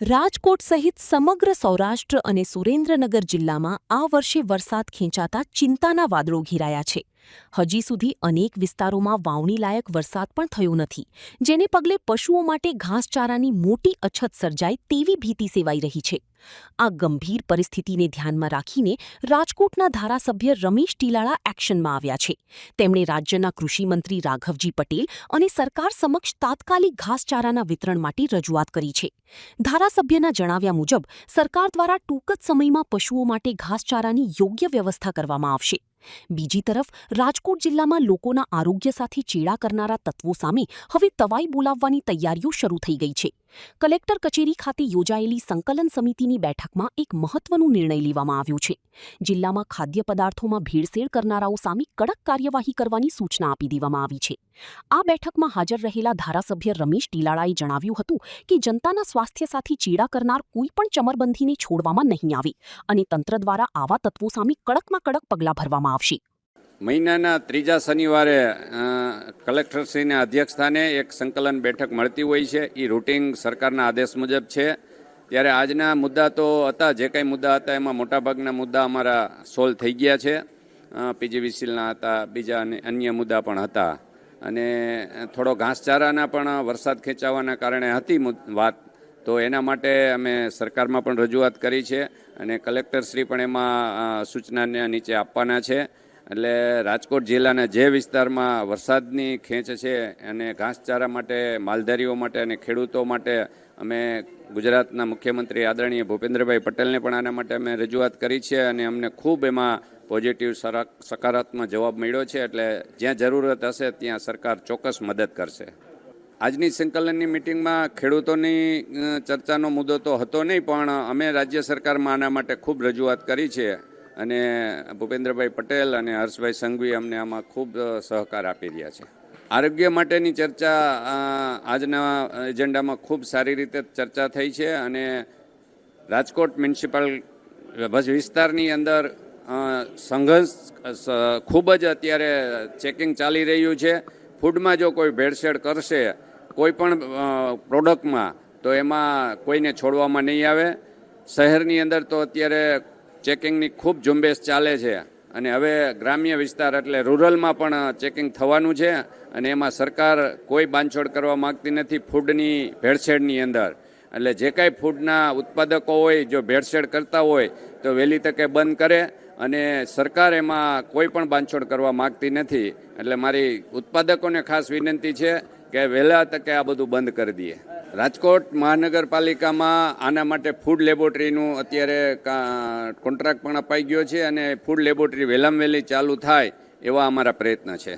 રાજકોટ સહિત સમગ્ર સૌરાષ્ટ્ર અને સુરેન્દ્રનગર જિલ્લામાં આ વર્ષે વરસાદ ખેંચાતા ચિંતાના વાદળો ઘેરાયા છે. હજી સુધી અનેક વિસ્તારોમાં વાવણી લાયક વરસાદ પણ થયો નથી, જેને પગલે પશુઓ માટે ઘાસચારાની મોટી અછત સર્જાય તેવી ભીતિ સેવાઈ રહી છે. આ ગંભીર પરિસ્થિતિને ધ્યાનમાં રાખીને રાજકોટના ધારાસભ્ય રમેશ ટીલાળા એક્શનમાં આવ્યા છે. તેમણે રાજ્યના કૃષિમંત્રી રાઘવજી પટેલ અને સરકાર સમક્ષ તાત્કાલિક ઘાસચારાના વિતરણ માટે રજૂઆત કરી છે. ધારાસભ્યના જણાવ્યા મુજબ સરકાર દ્વારા ટૂંક જ સમયમાં પશુઓ માટે ઘાસચારાની યોગ્ય વ્યવસ્થા કરવામાં આવશે. બીજી તરફ રાજકોટ જિલ્લામાં લોકોના આરોગ્ય સાથે ચેડા કરનારા તત્વો સામે હવે તવાઈ બોલાવવાની તૈયારીઓ શરૂ થઈ ગઈ છે. કલેક્ટર કચેરી ખાતે યોજાયેલી સંકલન સમિતિની બેઠકમાં એક મહત્વનો નિર્ણય લેવામાં આવ્યો છે. જિલ્લામાં ખાદ્ય પદાર્થોમાં ભેળસેળ કરનારાઓ સામે કડક કાર્યવાહી કરવાની સૂચના આપી દેવામાં આવી છે. આ બેઠકમાં હાજર રહેલા ધારાસભ્ય રમેશ ટીલાળાએ જણાવ્યું હતું કે જનતાના સ્વાસ્થ્ય સાથે ચેડા કરનાર કોઈપણ ચમરબંધીને છોડવામાં નહીં આવે અને તંત્ર દ્વારા આવા તત્વો સામે કડકમાં કડક પગલાં ભરવામાં આવશે. મહિનાના ત્રીજા શનિવારે કલેક્ટરશ્રીના અધ્યક્ષસ્થાને એક સંકલન બેઠક મળતી હોય છે. એ રૂટિન સરકારના આદેશ મુજબ છે. ત્યારે આજના મુદ્દા તો હતા, જે કંઈ મુદ્દા હતા એમાં મોટાભાગના મુદ્દા અમારા સોલ્વ થઈ ગયા છે. પીજીવીસીએલના હતા, બીજા અન્ય મુદ્દા પણ હતા અને થોડો ઘાસચારાના પણ વરસાદ ખેંચાવાના કારણે હતી વાત. તો એના માટે અમે સરકારમાં પણ રજૂઆત કરી છે અને કલેક્ટરશ્રી પણ એમાં સૂચનાને નીચે આપવાના છે. એટલે રાજકોટ જિલ્લાના જે વિસ્તારમાં વરસાદની ખેંચ છે અને ઘાસચારા માટે, માલધારીઓ માટે અને ખેડૂતો માટે અમે ગુજરાતના મુખ્યમંત્રી આદરણીય ભૂપેન્દ્રભાઈ પટેલને પણ આના માટે અમે રજૂઆત કરી છે અને અમને ખૂબ એમાં પોઝિટિવ સકારાત્મક જવાબ મળ્યો છે. એટલે જ્યાં જરૂરત હશે ત્યાં સરકાર ચોક્કસ મદદ કરશે. આજની સંકલનની મિટિંગમાં ખેડૂતોની ચર્ચાનો મુદ્દો તો હતો નહીં, પણ અમે રાજ્ય સરકારમાં આના માટે ખૂબ રજૂઆત કરી છે અને ભૂપેન્દ્રભાઈ પટેલ અને હર્ષભાઈ સંઘવી અમને આમાં ખૂબ સહકાર આપી રહ્યા છે. આરોગ્ય માટેની ચર્ચા આજના એજન્ડામાં ખૂબ સારી રીતે ચર્ચા થઈ છે અને રાજકોટ મ્યુનિસિપલ વિસ્તારની અંદર સંઘર્ષ ખૂબ જ અત્યારે ચેકિંગ ચાલી રહ્યું છે. ફૂડમાં જો કોઈ ભેળસેળ કરશે કોઈ પણ પ્રોડક્ટમાં તો એમાં કોઈને છોડવામાં નહીં આવે. શહેરની અંદર તો અત્યારે ચેકિંગની ખૂબ ઝુંબેશ ચાલે છે અને હવે ગ્રામ્ય વિસ્તાર એટલે રૂરલમાં પણ ચેકિંગ થવાનું છે અને એમાં સરકાર કોઈ બાંધછોડ કરવા માગતી નથી ફૂડની ભેળસેળની અંદર. એટલે જે કાંઈ ફૂડના ઉત્પાદકો હોય જો ભેળસેળ કરતા હોય તો વહેલી તકે બંધ કરે અને સરકાર એમાં કોઈ પણ બાંધછોડ કરવા માગતી નથી. એટલે મારી ઉત્પાદકોને ખાસ વિનંતી છે કે વહેલા તકે આ બધું બંધ કરી દઈએ. રાજકોટ મહાનગરપાલિકામાં આના માટે ફૂડ લેબોરેટરીનું અત્યારે કોન્ટ્રાક્ટ પણ અપાઈ ગયો છે અને ફૂડ લેબોરેટરી વહેલામાં વહેલી ચાલુ થાય એવા અમારા પ્રયત્ન છે.